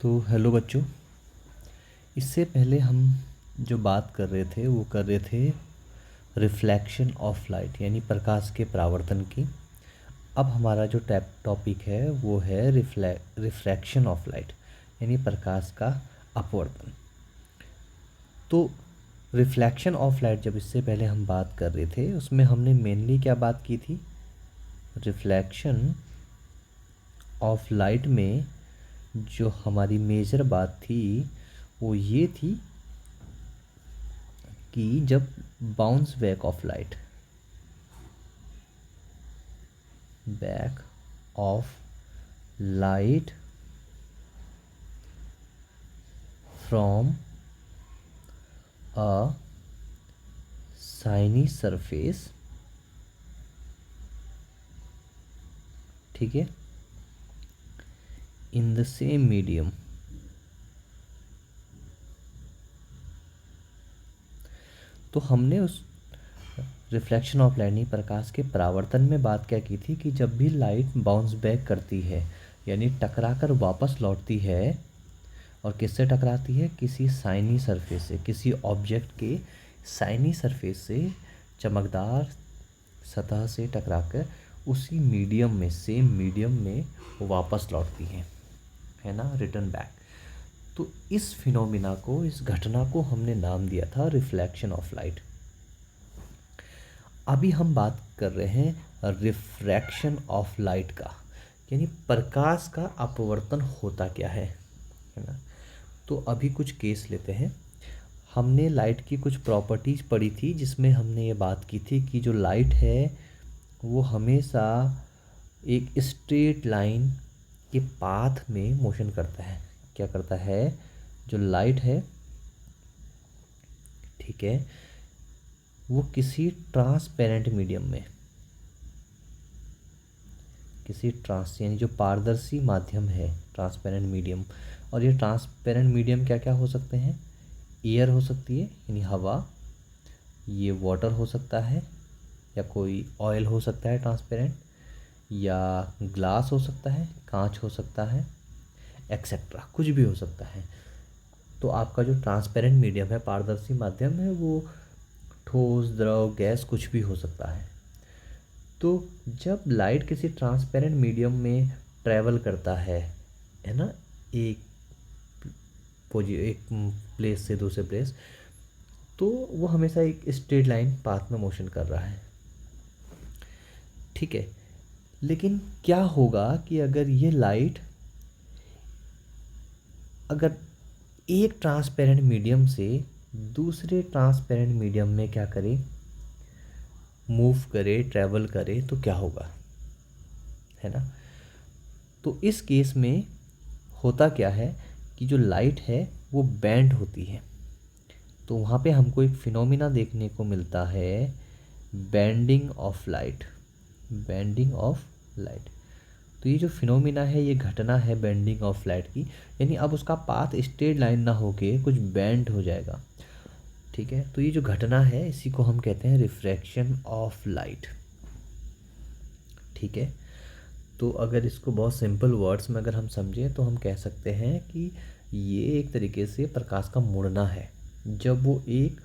तो हेलो बच्चों। इससे पहले हम जो बात कर रहे थे वो कर रहे थे रिफ्लेक्शन ऑफ लाइट यानी प्रकाश के परावर्तन की। अब हमारा जो टॉपिक है वो है रिफ्रैक्शन ऑफ लाइट यानी प्रकाश का अपवर्तन। तो रिफ्लेक्शन ऑफ लाइट जब इससे पहले हम बात कर रहे थे उसमें हमने मेनली क्या बात की थी। रिफ्लेक्शन ऑफ लाइट में जो हमारी मेजर बात थी वो ये थी कि जब bounce back of light from a shiny surface, ठीक है, इन द सेम मीडियम, तो हमने उस रिफ्लेक्शन ऑफ लाइट प्रकाश के परावर्तन में बात क्या की थी कि जब भी लाइट बाउंस बैक करती है यानी टकरा कर वापस लौटती है और किससे टकराती है, किसी शाइनी सरफेस से, किसी ऑब्जेक्ट के शाइनी सरफेस से, चमकदार सतह से टकराकर उसी मीडियम में, सेम मीडियम में वो वापस लौटती है ना, रिटर्न बैक। तो इस फिनोमिना को, इस घटना को हमने नाम दिया था रिफ्लेक्शन ऑफ लाइट। अभी हम बात कर रहे हैं रिफ्रैक्शन ऑफ लाइट का, यानी प्रकाश का अपवर्तन होता क्या है ना। तो अभी कुछ केस लेते हैं। हमने लाइट की कुछ प्रॉपर्टीज़ पढ़ी थी जिसमें हमने ये बात की थी कि जो लाइट है वो हमेशा एक स्ट्रेट लाइन के पाथ में मोशन करता है। क्या करता है, जो लाइट है, ठीक है, वो किसी ट्रांसपेरेंट मीडियम में, किसी यानी जो पारदर्शी माध्यम है, ट्रांसपेरेंट मीडियम। और ये ट्रांसपेरेंट मीडियम क्या क्या हो सकते हैं, एयर हो सकती है यानी हवा, ये वाटर हो सकता है, या कोई ऑयल हो सकता है ट्रांसपेरेंट, या ग्लास हो सकता है, कांच हो सकता है, एक्सेट्रा, कुछ भी हो सकता है। तो आपका जो ट्रांसपेरेंट मीडियम है, पारदर्शी माध्यम है, वो ठोस, द्रव, गैस, कुछ भी हो सकता है। तो जब लाइट किसी ट्रांसपेरेंट मीडियम में ट्रैवल करता है ना, एक एक प्लेस से दूसरे प्लेस, तो वो हमेशा एक स्ट्रेट लाइन पाथ में मोशन कर रहा है, ठीक है। लेकिन क्या होगा कि अगर ये लाइट अगर एक ट्रांसपेरेंट मीडियम से दूसरे ट्रांसपेरेंट मीडियम में क्या करे, मूव करे, ट्रैवल करे, तो क्या होगा, है ना। तो इस केस में होता क्या है कि जो लाइट है वो बैंड होती है। तो वहाँ पे हमको एक फिनोमिना देखने को मिलता है, bending of light, bending of light. तो ये जो फिनोमिना है, ये घटना है बैंडिंग ऑफ लाइट की, यानी अब उसका पाथ स्ट्रेट लाइन ना होके कुछ बैंड हो जाएगा, ठीक है। तो ये जो घटना है इसी को हम कहते हैं रिफ्रैक्शन ऑफ लाइट, ठीक है। तो अगर इसको बहुत सिंपल वर्ड्स में अगर हम समझें तो हम कह सकते हैं कि ये एक तरीके से प्रकाश का मुड़ना है, जब वो एक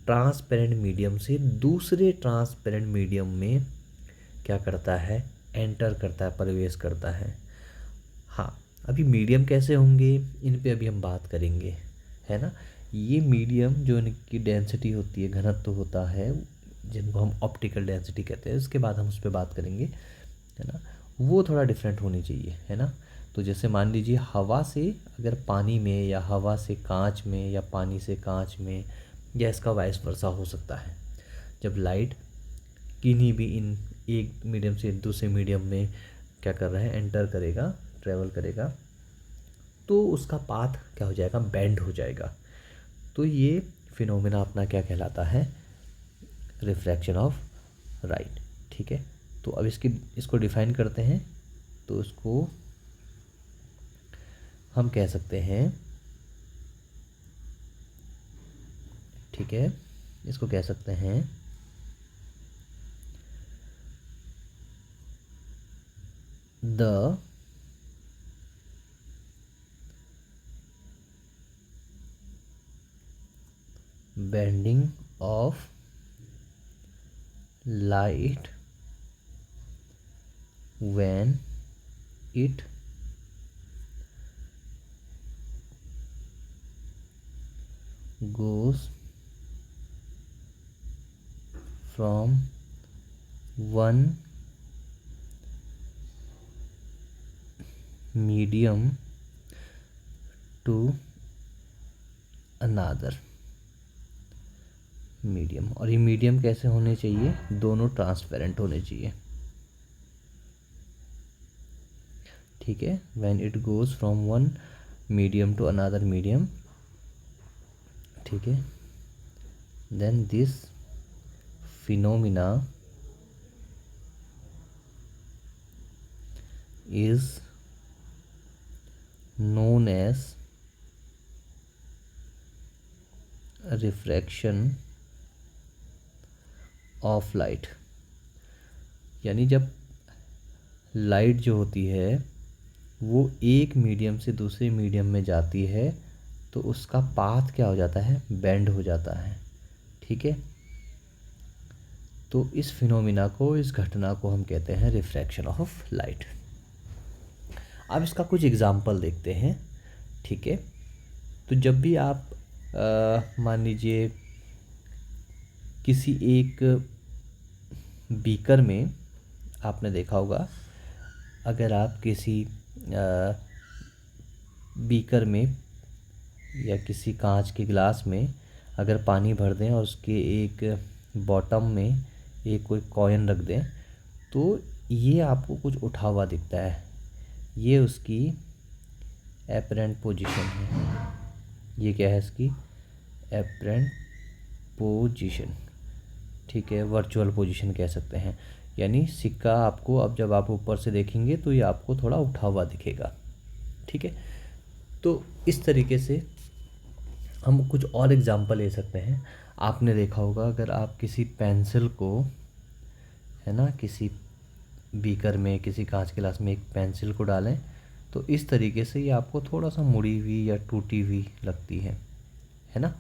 ट्रांसपेरेंट मीडियम से दूसरे ट्रांसपेरेंट मीडियम में क्या करता है, एंटर करता है, प्रवेश करता है। हाँ, अभी मीडियम कैसे होंगे इन पे अभी हम बात करेंगे, है ना। ये मीडियम जो इनकी डेंसिटी होती है, घनत्व होता है, जिनको हम ऑप्टिकल डेंसिटी कहते हैं, उसके बाद हम उस पर बात करेंगे, है ना, वो थोड़ा डिफरेंट होनी चाहिए, है ना। तो जैसे मान लीजिए हवा से अगर पानी में, या हवा से कांच में, या पानी से कांच में, या इसका वाइस वर्सा हो सकता है। जब लाइट किन्हीं भी इन एक मीडियम से दूसरे मीडियम में क्या कर रहा है, एंटर करेगा, ट्रैवल करेगा, तो उसका पाथ क्या हो जाएगा, बेंड हो जाएगा। तो ये फिनोमेना अपना क्या कहलाता है, रिफ्रैक्शन ऑफ लाइट, ठीक है। तो अब इसको डिफाइन करते हैं। तो इसको हम कह सकते हैं, ठीक है, इसको कह सकते हैं the bending of light when it goes from one medium to another medium. और ये मीडियम कैसे होने चाहिए, दोनों ट्रांसपेरेंट होने चाहिए, ठीक है। When it goes from one medium to another medium, ठीक है, then this phenomena is known as refraction of light. यानी जब लाइट जो होती है वो एक मीडियम से दूसरे मीडियम में जाती है तो उसका पाथ क्या हो जाता है, बेंड हो जाता है, ठीक है। तो इस फिनोमिना को, इस घटना को हम कहते हैं रिफ्रैक्शन ऑफ लाइट। अब इसका कुछ एग्जाम्पल देखते हैं, ठीक है। तो जब भी आप मान लीजिए किसी एक बीकर में, आपने देखा होगा अगर आप किसी बीकर में या किसी कांच के गिलास में अगर पानी भर दें और उसके एक बॉटम में एक कोई कॉइन रख दें तो ये आपको कुछ उठा हुआ दिखता है, ये उसकी एपरेंट पोजीशन है। ये क्या है, इसकी एपरेंट पोजीशन, ठीक है, वर्चुअल पोजीशन कह सकते हैं। यानी सिक्का आपको, अब जब आप ऊपर से देखेंगे तो ये आपको थोड़ा उठा हुआ दिखेगा, ठीक है। तो इस तरीके से हम कुछ और एग्जांपल ले सकते हैं। आपने देखा होगा अगर आप किसी पेंसिल को, है ना, किसी बीकर में, किसी कांच गिलास में एक पेंसिल को डालें तो इस तरीके से ये आपको थोड़ा सा मुड़ी हुई या टूटी हुई लगती है ना।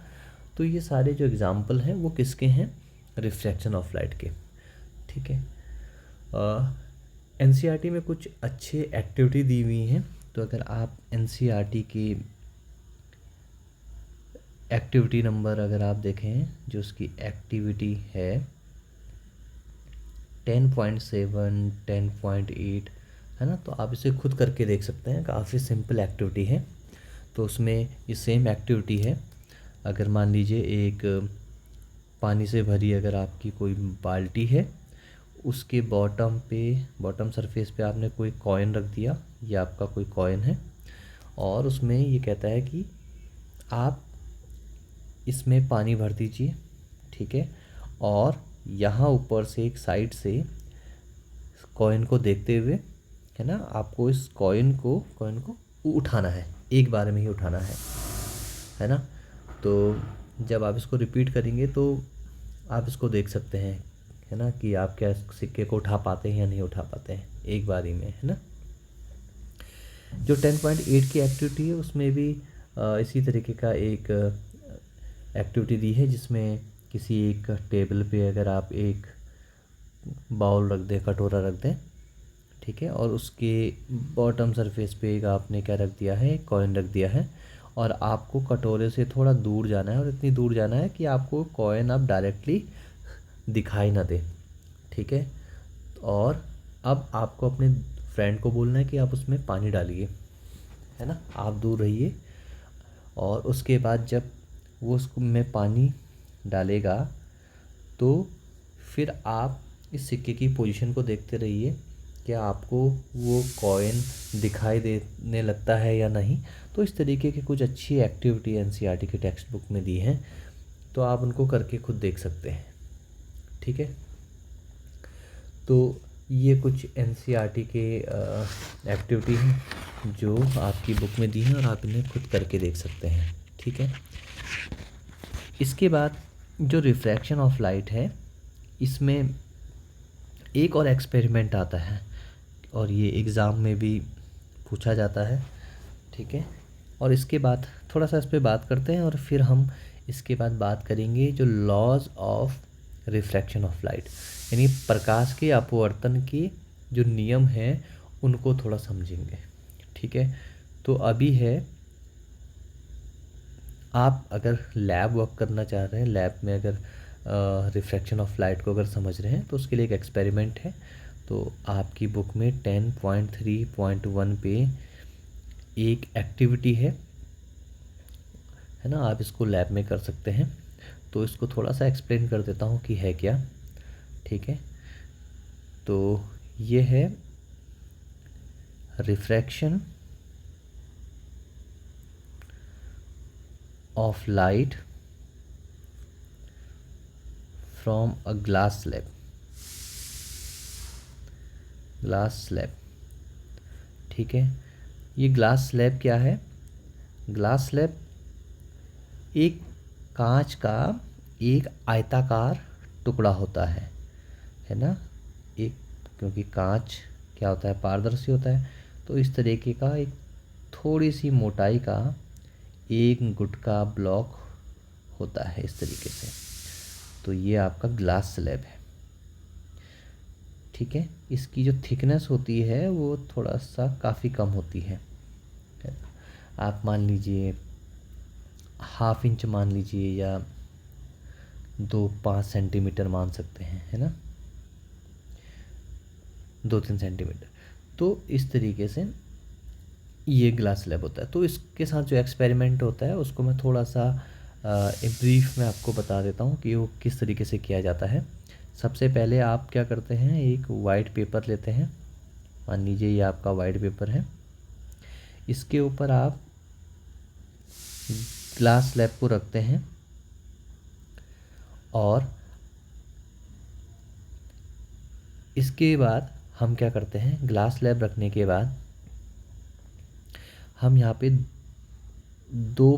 तो ये सारे जो एग्जांपल हैं वो किसके हैं, रिफ्रैक्शन ऑफ लाइट के, ठीक है। एनसीईआरटी में कुछ अच्छे एक्टिविटी दी हुई हैं। तो अगर आप एनसीईआरटी की एक्टिविटी नंबर अगर आप देखें, जो उसकी एक्टिविटी है 10.7, 10.8, है ना, तो आप इसे खुद करके देख सकते हैं, काफ़ी सिंपल एक्टिविटी है। तो उसमें ये सेम एक्टिविटी है। अगर मान लीजिए एक पानी से भरी अगर आपकी कोई बाल्टी है, उसके बॉटम सरफेस पे आपने कोई कॉइन रख दिया, ये आपका कोई कॉइन है, और उसमें ये कहता है कि आप इसमें पानी भर दीजिए, ठीक है, और यहाँ ऊपर से एक साइड से कॉइन को देखते हुए, है ना, आपको इस कॉइन को उठाना है, एक बार में ही उठाना है ना। तो जब आप इसको रिपीट करेंगे तो आप इसको देख सकते हैं, है ना, कि आप क्या सिक्के को उठा पाते हैं या नहीं उठा पाते हैं एक बारी में, है ना। जो 10.8 की एक्टिविटी है उसमें भी इसी तरीके का एक एक्टिविटी दी है, जिसमें किसी एक टेबल पे अगर आप एक बाउल रख दें, कटोरा रख दें, ठीक है, और उसके बॉटम सरफेस पे एक आपने क्या रख दिया है, कॉइन रख दिया है, और आपको कटोरे से थोड़ा दूर जाना है, और इतनी दूर जाना है कि आपको कॉइन अब डायरेक्टली दिखाई ना दे, ठीक है। और अब आपको अपने फ्रेंड को बोलना है कि आप उसमें पानी डालिए, है ना, आप दूर रहिए, और उसके बाद जब वो उसमें पानी डालेगा तो फिर आप इस सिक्के की पोजीशन को देखते रहिए, क्या आपको वो कॉइन दिखाई देने लगता है या नहीं। तो इस तरीके की कुछ अच्छी एक्टिविटी एनसीईआरटी के टेक्स्ट बुक में दी हैं, तो आप उनको करके खुद देख सकते हैं, ठीक है। तो ये कुछ एनसीईआरटी के एक्टिविटी हैं जो आपकी बुक में दी हैं और आप इन्हें खुद करके देख सकते हैं, ठीक है। इसके बाद जो रिफ्रैक्शन ऑफ लाइट है, इसमें एक और एक्सपेरिमेंट आता है और ये एग्ज़ाम में भी पूछा जाता है, ठीक है। और इसके बाद थोड़ा सा इस पे बात करते हैं और फिर हम इसके बाद बात करेंगे जो laws of refraction of light, यानी प्रकाश के अपवर्तन के जो नियम हैं उनको थोड़ा समझेंगे। ठीक है, तो अभी है, आप अगर लैब वर्क करना चाह रहे हैं, लैब में अगर रिफ्रैक्शन ऑफ लाइट को अगर समझ रहे हैं तो उसके लिए एक एक्सपेरिमेंट है। तो आपकी बुक में 10.3.1 पे एक एक्टिविटी है ना, आप इसको लैब में कर सकते हैं। तो इसको थोड़ा सा एक्सप्लेन कर देता हूँ कि है क्या। ठीक है, तो ये है refraction of light from a glass slab. Glass slab, ठीक है, ये ग्लास स्लैब क्या है? ग्लास स्लैब एक कांच का एक आयताकार टुकड़ा होता है ना। एक, क्योंकि कांच क्या होता है, पारदर्शी होता है, तो इस तरीके का एक थोड़ी सी मोटाई का एक गुटका ब्लॉक होता है इस तरीके से। तो ये आपका ग्लास स्लैब है। ठीक है, इसकी जो थिकनेस होती है वो थोड़ा सा काफ़ी कम होती है। आप मान लीजिए 1/2 इंच मान लीजिए, या 2-5 सेंटीमीटर मान सकते हैं, है ना, 2-3 सेंटीमीटर। तो इस तरीके से ये ग्लास स्लैब होता है। तो इसके साथ जो एक्सपेरिमेंट होता है उसको मैं थोड़ा सा ब्रीफ में आपको बता देता हूँ कि वो किस तरीके से किया जाता है। सबसे पहले आप क्या करते हैं, एक वाइट पेपर लेते हैं, मान लीजिए ये आपका वाइट पेपर है, इसके ऊपर आप ग्लास स्लैब को रखते हैं और इसके बाद हम क्या करते हैं, ग्लास स्लैब रखने के बाद हम यहाँ पे 2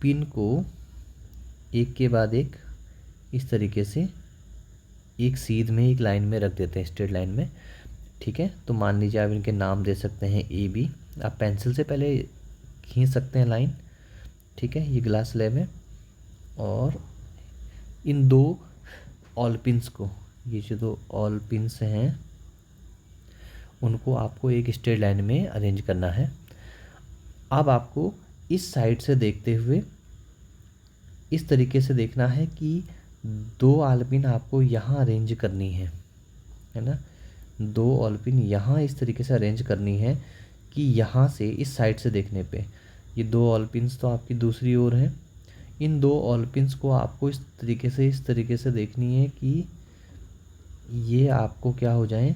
पिन को एक के बाद एक इस तरीके से एक सीध में एक लाइन में रख देते हैं, स्ट्रेट लाइन में। ठीक है, तो मान लीजिए आप इनके नाम दे सकते हैं ए बी, आप पेंसिल से पहले खींच सकते हैं लाइन। ठीक है, ये ग्लास स्लैब है और इन 2 ऑल पिन्स को, ये जो 2 ऑल पिन्स हैं उनको आपको एक स्ट्रेट लाइन में अरेंज करना है। अब आपको इस साइड से देखते हुए इस तरीके से देखना है कि 2 ऑल पिन आपको यहाँ अरेंज करनी है ना। 2 ऑल पिन यहाँ इस तरीके से अरेंज करनी है कि यहाँ से इस साइड से देखने पे ये 2 ऑल पिन्स तो आपकी दूसरी ओर हैं। इन 2 ऑल पिन्स को आपको इस तरीके से देखनी है कि ये आपको क्या हो जाए,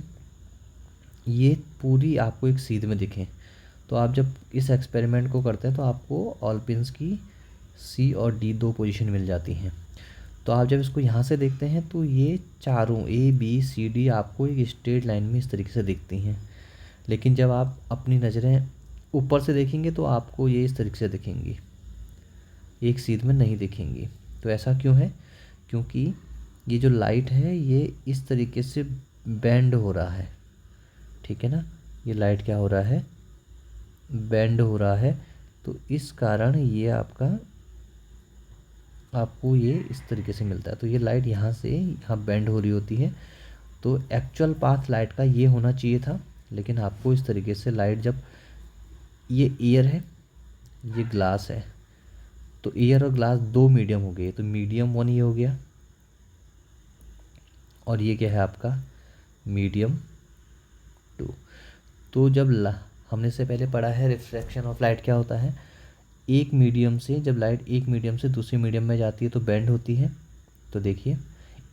ये पूरी आपको एक सीध में दिखें। तो आप जब इस एक्सपेरिमेंट को करते हैं तो आपको ऑल पिन्स की सी और डी 2 पोजीशन मिल जाती हैं। तो आप जब इसको यहाँ से देखते हैं तो ये चारों ए बी सी डी आपको एक स्ट्रेट लाइन में इस तरीके से दिखती हैं। लेकिन जब आप अपनी नज़रें ऊपर से देखेंगे तो आपको ये इस तरीके से दिखेंगी, एक सीध में नहीं दिखेंगी। तो ऐसा क्यों है? क्योंकि ये जो लाइट है ये इस तरीके से बेंड हो रहा है। ठीक है ना, ये लाइट क्या हो रहा है, बेंड हो रहा है। तो इस कारण ये आपको ये इस तरीके से मिलता है। तो ये लाइट यहाँ से यहाँ बेंड हो रही होती है। तो एक्चुअल पाथ लाइट का ये होना चाहिए था, लेकिन आपको इस तरीके से लाइट, जब ये एयर है ये ग्लास है, तो एयर और ग्लास 2 मीडियम हो गए, तो मीडियम 1 ये हो गया और ये क्या है आपका मीडियम 2। तो जब हमने से पहले पढ़ा है रिफ्रैक्शन ऑफ लाइट क्या होता है, एक मीडियम से जब लाइट एक मीडियम से दूसरे मीडियम में जाती है तो बेंड होती है। तो देखिए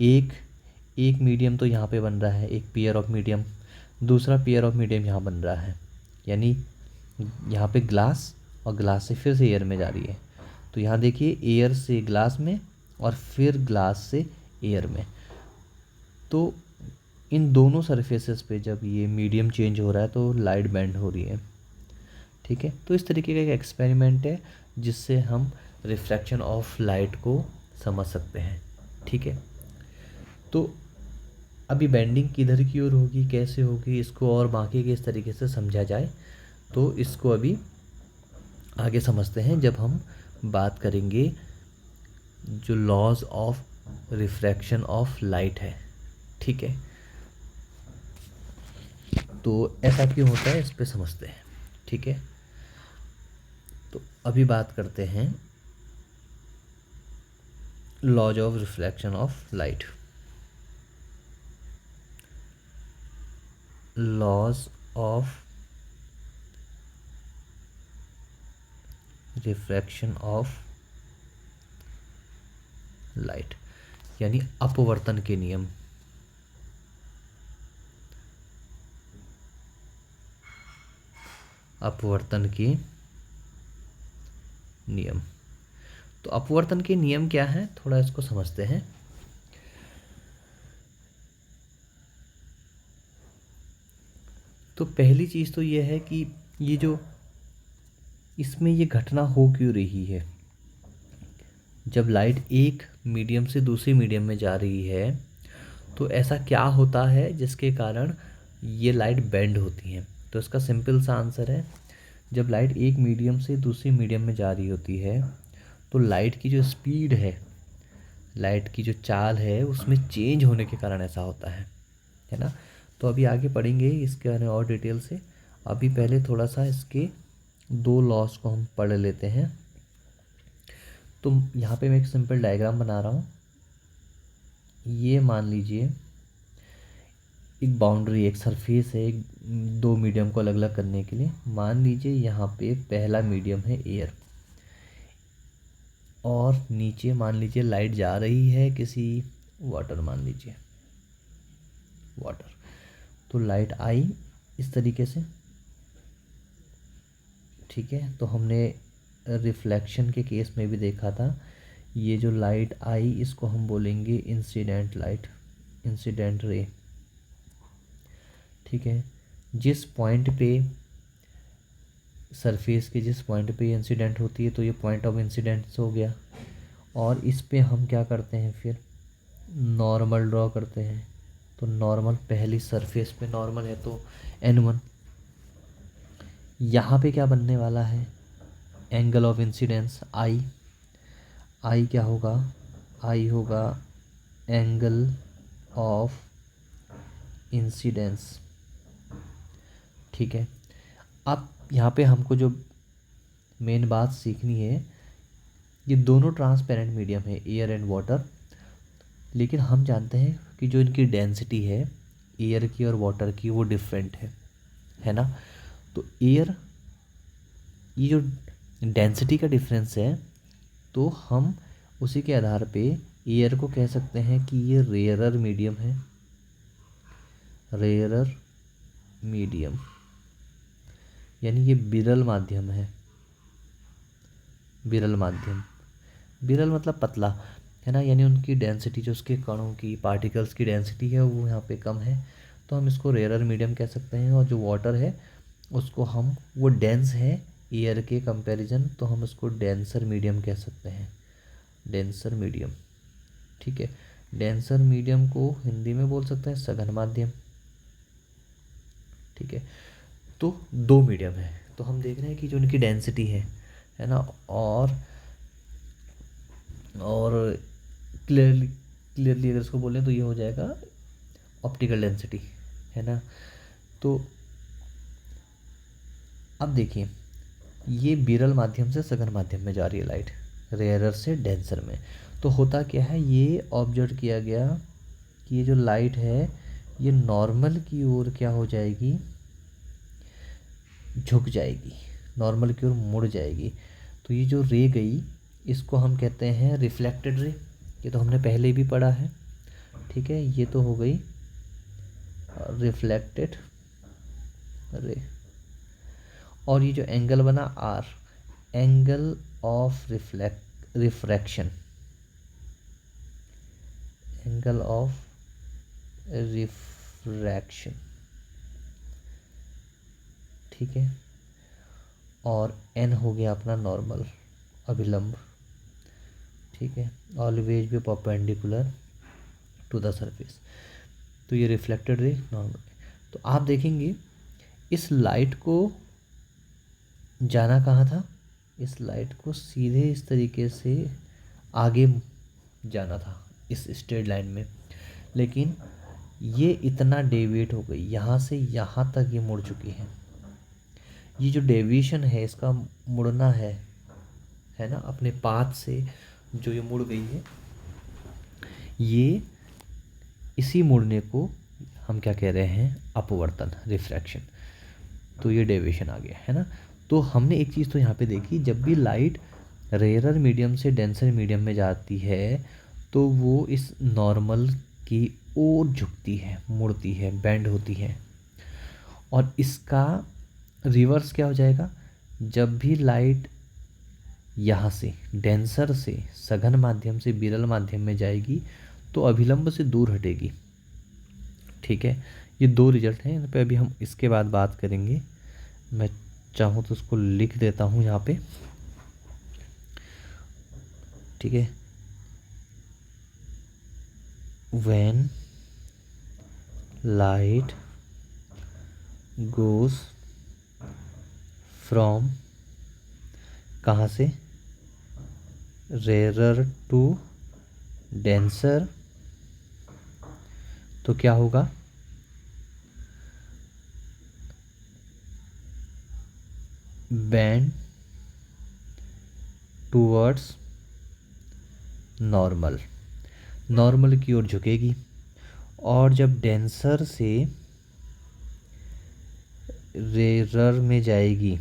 एक मीडियम तो यहाँ पे बन रहा है, एक पेयर ऑफ मीडियम, दूसरा पेयर ऑफ मीडियम यहाँ बन रहा है, यानी यहाँ पे ग्लास और ग्लास से फिर से एयर में जा रही है। तो यहाँ देखिए एयर से ग्लास में और फिर ग्लास से एयर में। तो इन दोनों सरफेसेस पे जब ये मीडियम चेंज हो रहा है तो लाइट बेंड हो रही है। ठीक है, तो इस तरीके का एक एक्सपेरिमेंट है जिससे हम रिफ्रैक्शन ऑफ लाइट को समझ सकते हैं। ठीक है, तो अभी बेंडिंग किधर की ओर होगी, कैसे होगी, इसको और बाकी किस तरीके से समझा जाए, तो इसको अभी आगे समझते हैं जब हम बात करेंगे जो laws of refraction of light है। ठीक है, तो ऐसा क्यों होता है इस पे समझते हैं। ठीक है, तो अभी बात करते हैं laws of reflection of light. Laws of refraction of light यानी अपवर्तन के नियम। अपवर्तन के नियम। तो अपवर्तन के नियम क्या है, थोड़ा इसको समझते हैं। तो पहली चीज़ तो ये है कि ये जो इसमें ये घटना हो क्यों रही है। जब लाइट एक मीडियम से दूसरे मीडियम में जा रही है तो ऐसा क्या होता है जिसके कारण ये लाइट बेंड होती है। तो इसका सिंपल सा आंसर है, जब लाइट एक मीडियम से दूसरे मीडियम में जा रही होती है तो लाइट की जो स्पीड है, लाइट की जो चाल है, उसमें चेंज होने के कारण ऐसा होता है ना। तो अभी आगे पढ़ेंगे इसके बारे में और डिटेल से। अभी पहले थोड़ा सा इसके दो लॉस को हम पढ़ लेते हैं। तो यहाँ पे मैं एक सिंपल डायग्राम बना रहा हूँ। ये मान लीजिए एक बाउंड्री, एक सरफेस है, एक दो मीडियम को अलग अलग करने के लिए। मान लीजिए यहाँ पे पहला मीडियम है एयर, और नीचे मान लीजिए लाइट जा रही है किसी वाटर, मान लीजिए वाटर। तो लाइट आई इस तरीके से। ठीक है, तो हमने रिफ्लेक्शन के केस में भी देखा था, ये जो लाइट आई इसको हम बोलेंगे इंसिडेंट लाइट, इंसिडेंट रे। ठीक है, जिस पॉइंट पे सरफेस के जिस पॉइंट पे इंसिडेंट होती है तो ये पॉइंट ऑफ इंसिडेंस हो गया। और इस पे हम क्या करते हैं, फिर नॉर्मल ड्रॉ करते हैं। तो नॉर्मल पहली सरफेस पे नॉर्मल है तो n1। यहाँ पे क्या बनने वाला है, एंगल ऑफ इंसिडेंस आई। आई क्या होगा, आई होगा एंगल ऑफ इंसिडेंस। ठीक है, अब यहाँ पे हमको जो मेन बात सीखनी है, ये दोनों ट्रांसपेरेंट मीडियम है, एयर एंड वाटर। लेकिन हम जानते हैं कि जो इनकी डेंसिटी है एयर की और वाटर की वो डिफरेंट है ना। तो एयर, ये जो डेंसिटी का डिफरेंस है, तो हम उसी के आधार पे एयर को कह सकते हैं कि ये रेयरर मीडियम है, रेयरर मीडियम यानी ये विरल माध्यम है। विरल माध्यम, विरल मतलब पतला है ना, यानी उनकी डेंसिटी, जो उसके कणों की, पार्टिकल्स की डेंसिटी है वो यहाँ पे कम है, तो हम इसको रेयरर मीडियम कह सकते हैं। और जो वाटर है उसको हम, वो डेंस है एयर के कंपैरिजन, तो हम उसको डेंसर मीडियम कह सकते हैं, डेंसर मीडियम। ठीक है, डेंसर मीडियम को हिंदी में बोल सकते हैं सघन माध्यम। ठीक है, तो दो मीडियम है, तो हम देख रहे हैं कि जो उनकी डेंसिटी है ना, और क्लियरली अगर इसको बोलें तो ये हो जाएगा ऑप्टिकल डेंसिटी, है ना। तो अब देखिए, ये विरल माध्यम से सघन माध्यम में जा रही है लाइट, रेयरर से डेंसर में। तो होता क्या है, ये ऑब्जर्व किया गया कि ये जो लाइट है ये नॉर्मल की ओर क्या हो जाएगी, झुक जाएगी, नॉर्मल की ओर मुड़ जाएगी। तो ये जो रे गई इसको हम कहते हैं रिफ्लेक्टेड रे, ये तो हमने पहले भी पढ़ा है। ठीक है, ये तो हो गई रिफ्लेक्टेड रे। और ये जो एंगल बना R, angle of refraction, angle of refraction. ठीक है, और एन हो गया अपना नॉर्मल, अभिलंब। ठीक है, ऑलवेज भी परपेंडिकुलर टू द सरफेस। तो ये रिफ्लेक्टेड रे नॉर्मल। तो आप देखेंगे इस लाइट को जाना कहाँ था, इस लाइट को सीधे इस तरीके से आगे जाना था इस स्ट्रेट लाइन में, लेकिन ये इतना डेविएट हो गई, यहाँ से यहाँ तक ये मुड़ चुकी है। ये जो डेविएशन है इसका मुड़ना है ना, अपने पाथ से जो ये मुड़ गई है, ये इसी मुड़ने को हम क्या कह रहे हैं, अपवर्तन, रिफ्रैक्शन। तो ये डेविएशन आ गया है ना। तो हमने एक चीज़ तो यहाँ पे देखी, जब भी लाइट रेयरर मीडियम से डेंसर मीडियम में जाती है तो वो इस नॉर्मल की ओर झुकती है, मुड़ती है, बेंड होती है। और इसका रिवर्स क्या हो जाएगा, जब भी लाइट यहाँ से डेंसर से सघन माध्यम से विरल माध्यम में जाएगी तो अभिलंब से दूर हटेगी। ठीक है, ये दो रिजल्ट हैं, इन पे अभी हम इसके बाद बात करेंगे। मैं चाहूँ तो उसको लिख देता हूँ यहाँ पे। ठीक है, when light goes from कहाँ से, rarer to denser, तो क्या होगा, bend towards नॉर्मल, नॉर्मल की ओर झुकेगी। और जब डेंसर से रेरर में जाएगी,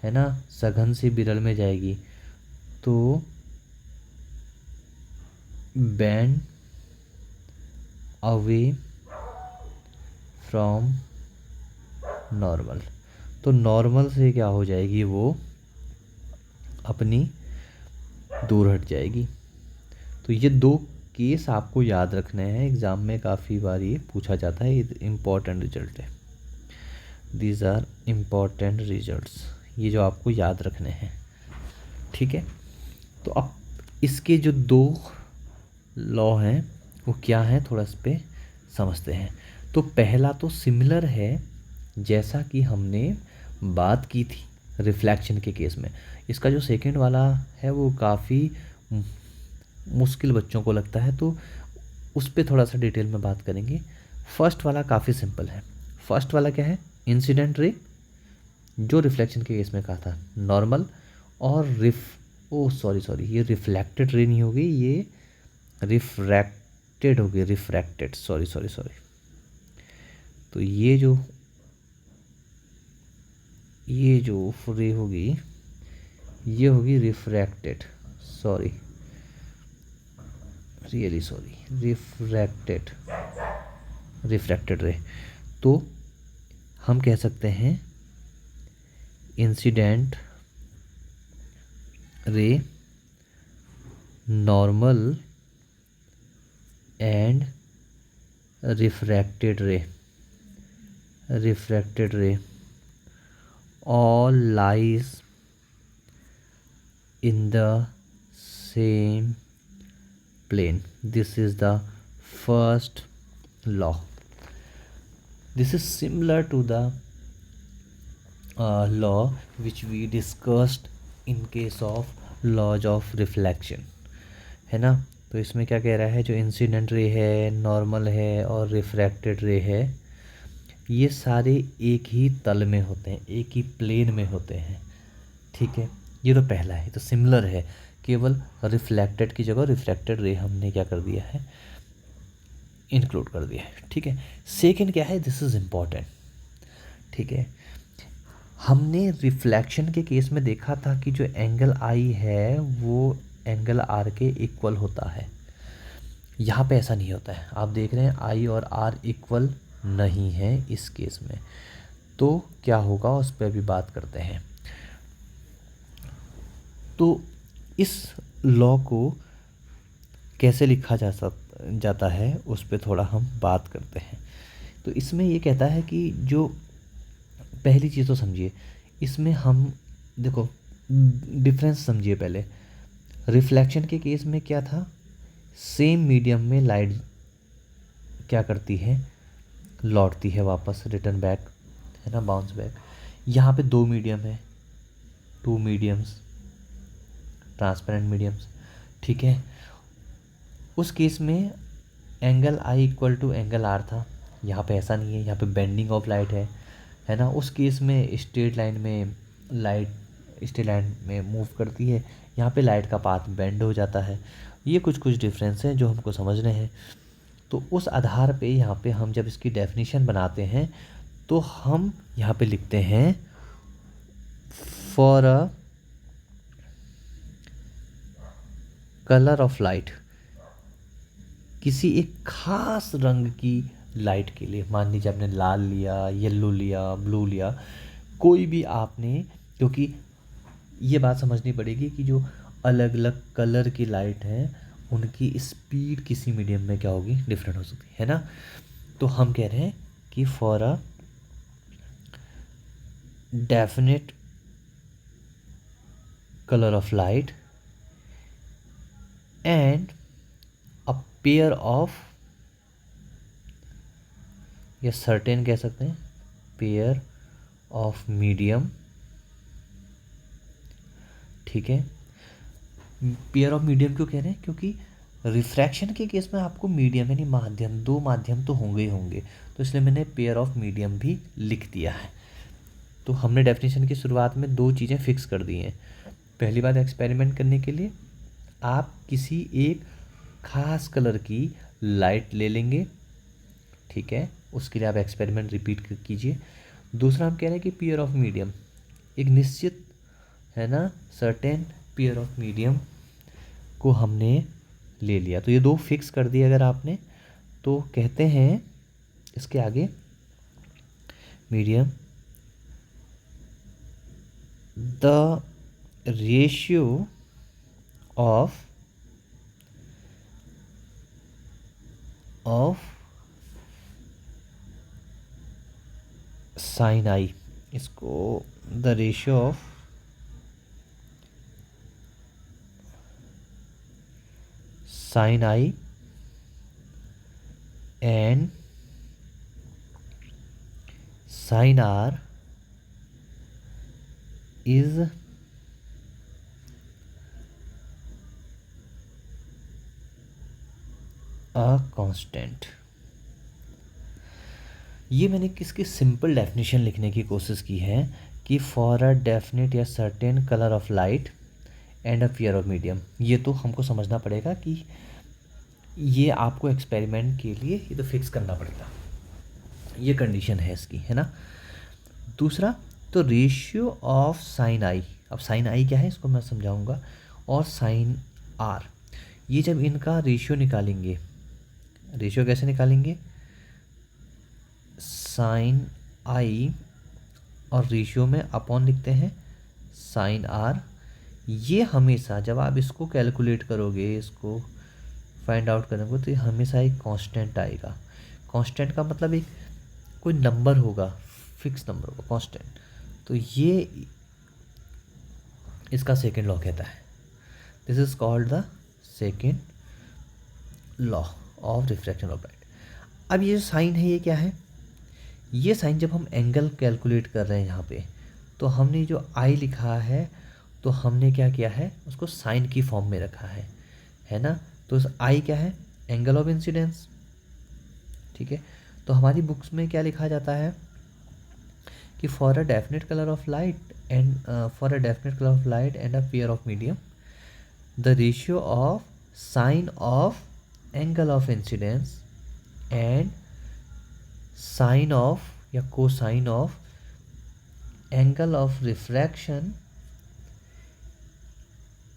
है ना, सघन से विरल में जाएगी, तो बैंड अवे फ्रॉम नॉर्मल, तो नॉर्मल से क्या हो जाएगी, वो अपनी दूर हट जाएगी। तो ये दो केस आपको याद रखने हैं, एग्ज़ाम में काफ़ी बार ये पूछा जाता है, ये इम्पॉर्टेंट रिजल्ट है, दीज आर इम्पॉर्टेंट रिजल्ट्स, ये जो आपको याद रखने हैं। ठीक है, तो अब इसके जो दो लॉ हैं वो क्या हैं, थोड़ा इस पे समझते हैं। तो पहला तो सिमिलर है, जैसा कि हमने बात की थी रिफ्लेक्शन के केस में। इसका जो सेकंड वाला है वो काफ़ी मुश्किल बच्चों को लगता है, तो उस पर थोड़ा सा डिटेल में बात करेंगे। फर्स्ट वाला काफ़ी सिंपल है। फर्स्ट वाला क्या है, इंसिडेंट रे, जो रिफ्लेक्शन के केस में कहा था नॉर्मल, और सॉरी ये रिफ्लेक्टेड रे नहीं होगी, ये रिफ्रैक्टेड होगी, रिफ्रैक्टेड, सॉरी। तो ये जो रे होगी ये होगी रिफ्रैक्टेड, रियली सॉरी, रिफ्रैक्टेड रे। तो हम कह सकते हैं incident ray, normal and refracted रे all lies in the same plane. This is the first law. This is similar to the law which we discussed in case of laws of reflection, है ना। तो इसमें क्या कह रहा है, जो इंसिडेंट रे है, नॉर्मल है और रिफ्रैक्टेड रे है, ये सारे एक ही तल में होते हैं, एक ही प्लेन में होते हैं। ठीक है, ये तो पहला है, तो सिमिलर है, केवल रिफ्लेक्टेड की जगह रिफ्रैक्टेड रे हमने क्या कर दिया है, इंक्लूड कर दिया है। ठीक है, सेकंड क्या है, दिस इज़ इम्पॉर्टेंट। ठीक है, हमने रिफ्लेक्शन के केस में देखा था कि जो एंगल आई है वो एंगल आर के इक्वल होता है। यहाँ पे ऐसा नहीं होता है, आप देख रहे हैं आई और आर इक्वल नहीं है इस केस में। तो क्या होगा उस पर भी बात करते हैं। तो इस लॉ को कैसे लिखा जाता है उस पर थोड़ा हम बात करते हैं। तो इसमें ये कहता है कि जो पहली चीज़ तो समझिए, इसमें हम देखो डिफरेंस समझिए पहले। रिफ्लेक्शन के केस में क्या था, सेम मीडियम में लाइट क्या करती है, लौटती है वापस, रिटर्न बैक, है ना, बाउंस बैक। यहाँ पे दो मीडियम है, टू मीडियम्स, ट्रांसपेरेंट मीडियम्स। ठीक है, उस केस में angle I equal to angle R था। यहाँ पे ऐसा नहीं है, यहाँ पे बेंडिंग ऑफ लाइट है ना। उस केस में स्ट्रेट लाइन में लाइट स्ट्रेट लाइन में मूव करती है, यहाँ पे लाइट का पाथ बेंड हो जाता है। ये कुछ कुछ डिफरेंस हैं जो हमको समझने हैं। तो उस आधार पे यहाँ पे हम जब इसकी डेफिनेशन बनाते हैं तो हम यहाँ पे लिखते हैं for a colour of light, किसी एक खास रंग की लाइट के लिए, मान लीजिए आपने लाल लिया, येलो लिया, ब्लू लिया, कोई भी आपने, क्योंकि ये बात समझनी पड़ेगी कि जो अलग अलग कलर की लाइट है उनकी स्पीड किसी मीडियम में क्या होगी, डिफरेंट हो सकती है ना। तो हम कह रहे हैं कि for a definite colour of light and a pair of, या सर्टेन कह सकते हैं, पेयर ऑफ मीडियम, ठीक है। पेयर ऑफ मीडियम क्यों कह रहे हैं, क्योंकि रिफ्रैक्शन के केस में आपको मीडियम यानी माध्यम, दो माध्यम तो होंगे ही होंगे, तो इसलिए मैंने पेयर ऑफ मीडियम भी लिख दिया है। तो हमने डेफिनेशन की शुरुआत में दो चीज़ें फिक्स कर दी हैं। पहली बात, एक्सपेरिमेंट करने के लिए आप किसी एक खास कलर की लाइट ले लेंगे, ठीक है, उसके लिए आप एक्सपेरिमेंट रिपीट कीजिए। दूसरा हम कह रहे हैं कि पेयर ऑफ मीडियम, एक निश्चित है ना, सर्टेन पेयर ऑफ मीडियम को हमने ले लिया। तो ये दो फिक्स कर दिए अगर आपने, तो कहते हैं इसके आगे medium the ratio of sine I, इसको the ratio of sine I and sine R is a constant. ये मैंने किसकी सिंपल डेफिनेशन लिखने की कोशिश की है कि फॉर अ डेफिनेट या certain colour of light and a pair of medium. ये तो हमको समझना पड़ेगा कि ये आपको एक्सपेरिमेंट के लिए ये तो फिक्स करना पड़ेगा, ये कंडीशन है इसकी, है ना। दूसरा, तो रेशियो ऑफ साइन आई, अब साइन आई क्या है इसको मैं समझाऊंगा, और साइन आर, ये जब इनका रेशियो निकालेंगे, रेशियो कैसे निकालेंगे, साइन आई और रेशियो में अपॉन लिखते हैं साइन आर। ये हमेशा जब आप इसको कैलकुलेट करोगे, इसको फाइंड आउट करोगे, तो ये हमेशा एक कांस्टेंट आएगा। कांस्टेंट का मतलब एक कोई नंबर होगा, फिक्स नंबर होगा, कांस्टेंट। तो ये इसका सेकेंड लॉ कहता है, this is called the second law of refraction of light. अब ये जो साइन है ये क्या है, ये साइन जब हम एंगल कैलकुलेट कर रहे हैं यहाँ पे, तो हमने जो आई लिखा है तो हमने क्या किया है, उसको साइन की फॉर्म में रखा है ना। तो आई क्या है, एंगल ऑफ इंसिडेंस, ठीक है। तो हमारी बुक्स में क्या लिखा जाता है कि for a definite colour of light and for a definite colour of light and a pair of medium, the ratio of sine of angle of incidence and sine of या cosine of angle of refraction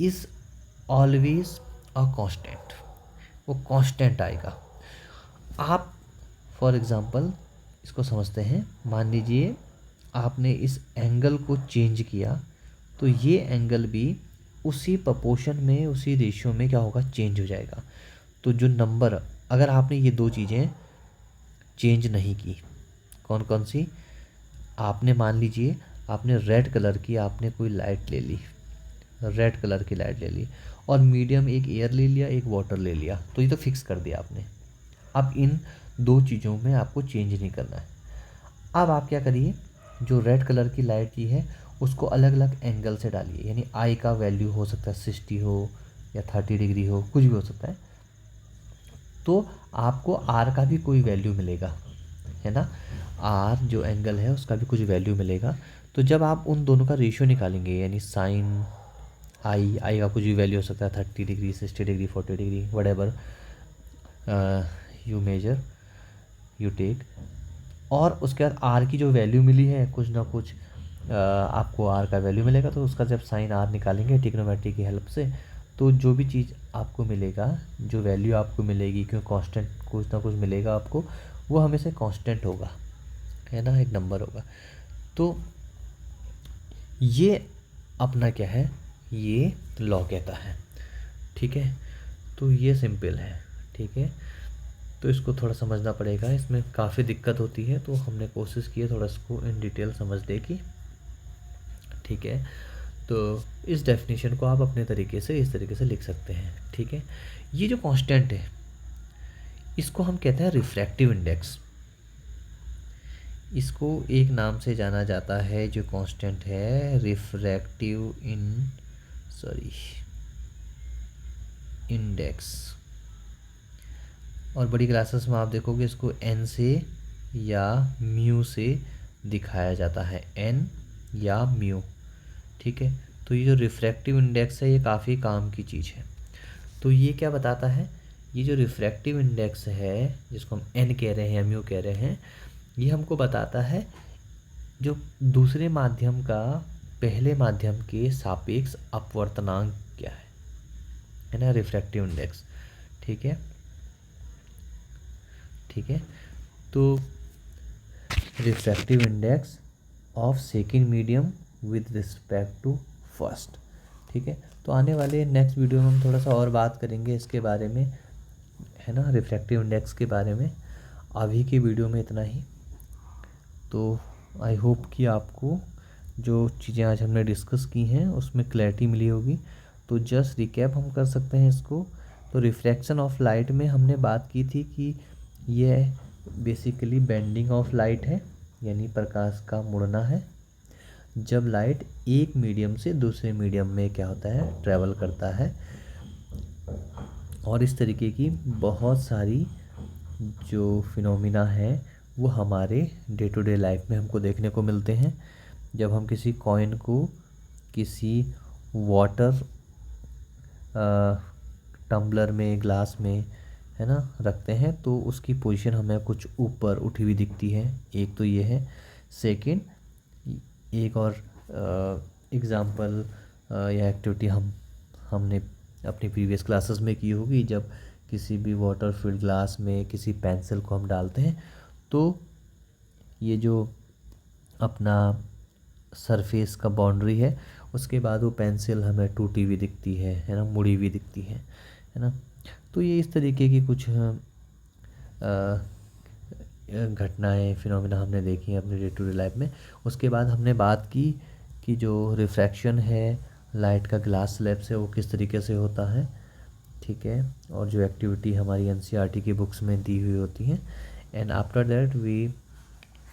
is always a constant. वो constant आएगा। आप for example इसको समझते हैं, मान लीजिए आपने इस एंगल को चेंज किया, तो ये एंगल भी उसी प्रोपोर्शन में, उसी रेशियो में क्या होगा, चेंज हो जाएगा। तो जो नंबर, अगर आपने ये दो चीज़ें चेंज नहीं की, कौन कौन सी, आपने मान लीजिए आपने रेड कलर की आपने कोई लाइट ले ली, रेड कलर की लाइट ले ली, और मीडियम एक एयर ले लिया, एक वाटर ले लिया, तो ये तो फिक्स कर दिया आपने। अब इन दो चीज़ों में आपको चेंज नहीं करना है। अब आप क्या करिए, जो रेड कलर की लाइट की है उसको अलग अलग एंगल से डालिए, यानी आई का वैल्यू हो सकता है 60 हो या 30 डिग्री हो, कुछ भी हो सकता है। तो आपको आर का भी कोई वैल्यू मिलेगा, है ना। आर जो एंगल है उसका भी कुछ वैल्यू मिलेगा। तो जब आप उन दोनों का रेशियो निकालेंगे, यानी साइन आई का कुछ भी वैल्यू हो सकता है, 30 degree, 60 degree, 40 degree, whatever you measure you take, और उसके बाद आर की जो वैल्यू मिली है कुछ ना कुछ आपको आर का वैल्यू मिलेगा। तो उसका जब साइन आर निकालेंगे ट्रिग्नोमेट्री की हेल्प से, तो जो भी चीज़ आपको मिलेगा, जो वैल्यू आपको मिलेगी, क्योंकि कांस्टेंट कुछ ना कुछ मिलेगा आपको, वो हमेशा कांस्टेंट होगा, है ना, एक नंबर होगा। तो ये अपना क्या है, ये लॉ कहता है, ठीक है। तो ये सिंपल है, ठीक है। तो इसको थोड़ा समझना पड़ेगा, इसमें काफ़ी दिक्कत होती है, तो हमने कोशिश की है थोड़ा इसको इन डिटेल समझने की, ठीक है। तो इस डेफिनेशन को आप अपने तरीके से इस तरीके से लिख सकते हैं, ठीक है। ये जो कांस्टेंट है इसको हम कहते हैं रिफ्रैक्टिव इंडेक्स। इसको एक नाम से जाना जाता है, जो कांस्टेंट है रिफ्रैक्टिव इंडेक्स। और बड़ी क्लासेस में आप देखोगे इसको एन से या म्यू से दिखाया जाता है, एन या म्यू, ठीक है। तो ये जो रिफ्रैक्टिव इंडेक्स है ये काफ़ी काम की चीज़ है। तो ये क्या बताता है, ये जो रिफ्रैक्टिव इंडेक्स है जिसको हम एन कह रहे हैं या म्यू कह रहे हैं, ये हमको बताता है जो दूसरे माध्यम का पहले माध्यम के सापेक्ष अपवर्तनांक क्या है ना, रिफ्रैक्टिव इंडेक्स, ठीक है, ठीक है। तो refractive index of second medium with respect to first, ठीक है। तो आने वाले नेक्स्ट वीडियो में हम थोड़ा सा और बात करेंगे इसके बारे में, है ना, रिफ्रैक्टिव इंडेक्स के बारे में। अभी की वीडियो में इतना ही। तो आई होप कि आपको जो चीज़ें आज हमने डिस्कस की हैं उसमें क्लैरिटी मिली होगी। तो जस्ट रिकैप हम कर सकते हैं इसको। तो रिफ्रैक्शन ऑफ लाइट में हमने बात की थी कि यह बेसिकली बेंडिंग ऑफ लाइट है, यानी प्रकाश का मुड़ना है जब लाइट एक मीडियम से दूसरे मीडियम में क्या होता है, ट्रैवल करता है। और इस तरीके की बहुत सारी जो फिनोमिना हैं वो हमारे डे टू डे लाइफ में हमको देखने को मिलते हैं। जब हम किसी कॉइन को किसी वाटर टम्बलर में, ग्लास में, है ना, रखते हैं तो उसकी पोजीशन हमें कुछ ऊपर उठी हुई दिखती है। एक तो ये है। सेकंड, एक और एग्ज़ाम्पल या एक्टिविटी हमने अपनी प्रीवियस क्लासेस में की होगी। जब किसी भी वाटर फिल्ड ग्लास में किसी पेंसिल को हम डालते हैं तो ये जो अपना सरफेस का बाउंड्री है उसके बाद वो पेंसिल हमें टूटी हुई दिखती है ना, मुड़ी हुई दिखती है ना। तो ये इस तरीके की कुछ घटनाएं, फिनोमिना हमने देखी हैं अपने डे टू डे लाइफ में। उसके बाद हमने बात की कि जो रिफ्रैक्शन है लाइट का ग्लास स्लैब से वो किस तरीके से होता है, ठीक है। और जो एक्टिविटी हमारी एनसीईआरटी की बुक्स में दी हुई होती हैं। And after that we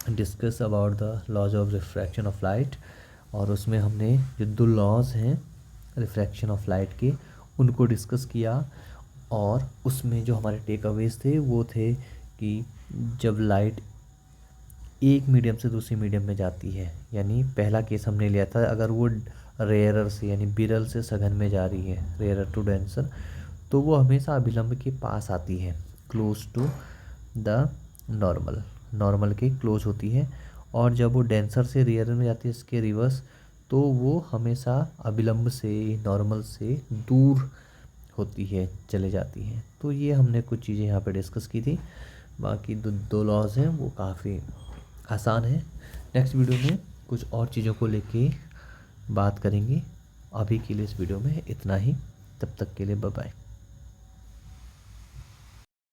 discuss about the laws of refraction of light. और उसमें हमने जो 2 लॉज हैं रिफ्रैक्शन ऑफ लाइट के उनको डिस्कस किया। और उसमें जो हमारे टेक अवेज थे वो थे कि जब लाइट एक मीडियम से दूसरी मीडियम में जाती है, यानी पहला केस हमने लिया था अगर वो रेयरर से यानी विरल से सघन में जा रही है, रेयरर टू डेंसर, तो वो हमेशा अभिलंब के पास आती है, क्लोज टू द नॉर्मल के क्लोज होती है। और जब वो डेंसर से रेयरर में जाती है इसके रिवर्स, तो वो हमेशा अभिलंब से, नॉर्मल से दूर होती है, चले जाती हैं। तो ये हमने कुछ चीज़ें यहाँ पे डिस्कस की थी। बाकी 2 लॉज हैं वो काफ़ी आसान है। नेक्स्ट वीडियो में कुछ और चीज़ों को लेके बात करेंगे। अभी के लिए इस वीडियो में इतना ही। तब तक के लिए बाय बाय।